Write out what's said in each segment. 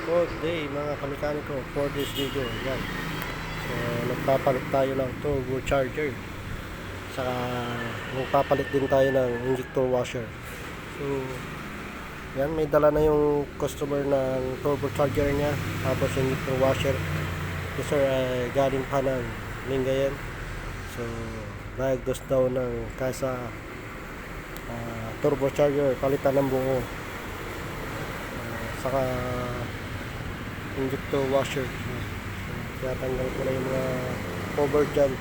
Fourth day mga kamekaniko, for this video. Yan. So nagpapalit tayo ng turbocharger. Saka magpapalit din tayo ng injector washer. So yan, may dala na yung customer ng turbocharger niya, tapos injector washer. Ito sir ay galing pa ng Lingayen. So diagnose daw ng kasa turbocharger, palitan ng buo. Saka injector washer. So, tanggal ko na yung mga cover dyan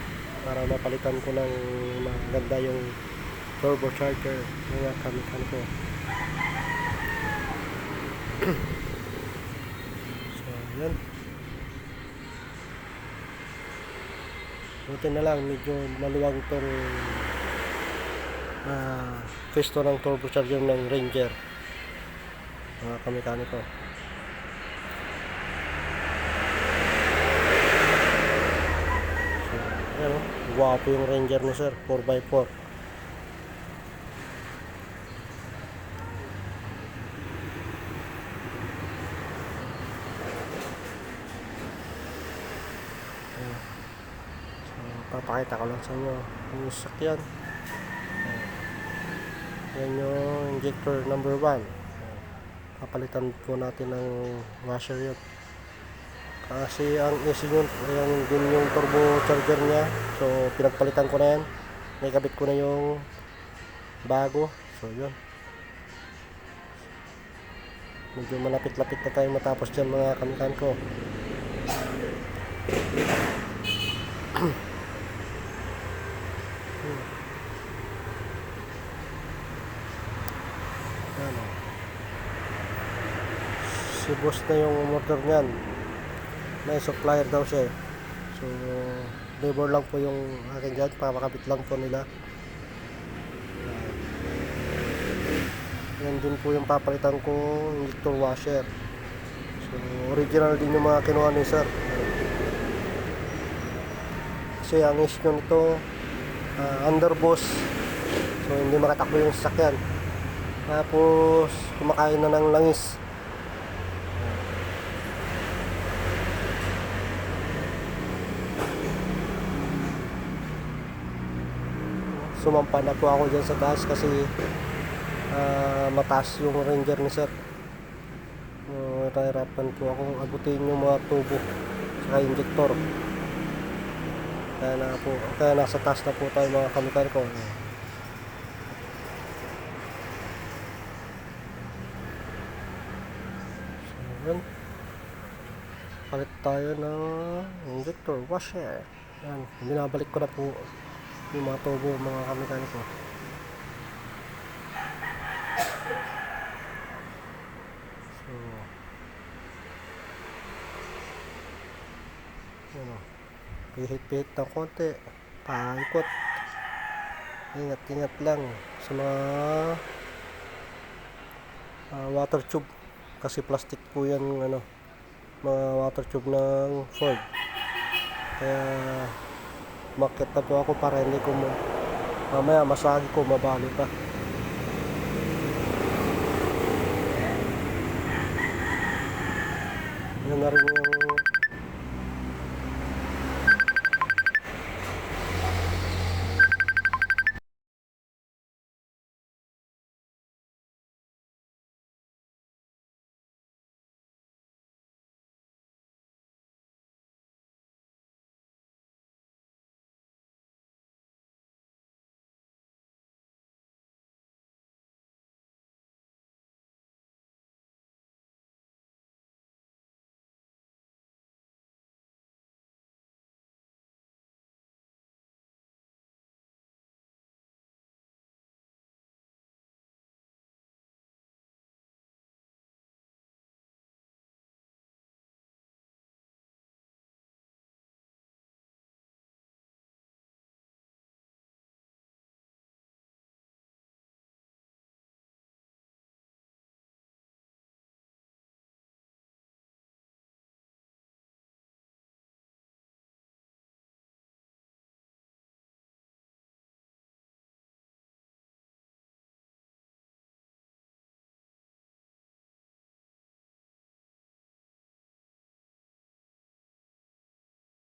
para mapalitan ko ng maganda yung turbocharger mga kamikan ko. So yan, buti na lang medyo maluwag tong piston ng turbocharger ng Ranger mga kamekaniko. So yan o, guwapo yung Ranger ni sir, 4x4. Papakita ko lang sa inyo yung sakyan. Yan yung injector number 1. Papalitan po natin ng washer yun. Kasi ang issue yun, ayan din yung turbocharger niya. So pinagpalitan ko na yan. Naikabit ko na yung bago. So yun. Medyo malapit-lapit na tayo matapos dyan mga kamikan ko. Ano, si boss na yung motor niyan, may supplier daw siya eh. So labor lang po yung akin dyan, papakabit lang po nila. Yan din po yung papalitan ko injector washer. So original din yung mga kinuha ni sir. Kasi ang issue nito underboss, so hindi makatakbo yung sasakyan. Tapos kumakain na ng langis. Sumampa na po ako dyan sa taas kasi mataas yung Ranger ni sir. Nahirapan po akong abutin yung mga tubo saka injector. Kaya nasa taas na po tayo mga kamekaniko. Yan, palit tayo ng injector washer. Yan, binabalik ko na po yung mga tubo mga kamekaniko. So yan o, pihit-pihit ng konti, paikot. Ingat-ingat lang sa mga water tube. Kasi plastic po yan, ano, mga water tube ng Ford. Kaya makit na po ako para hindi ko mamaya masagi ko, mabali pa. Yan na rin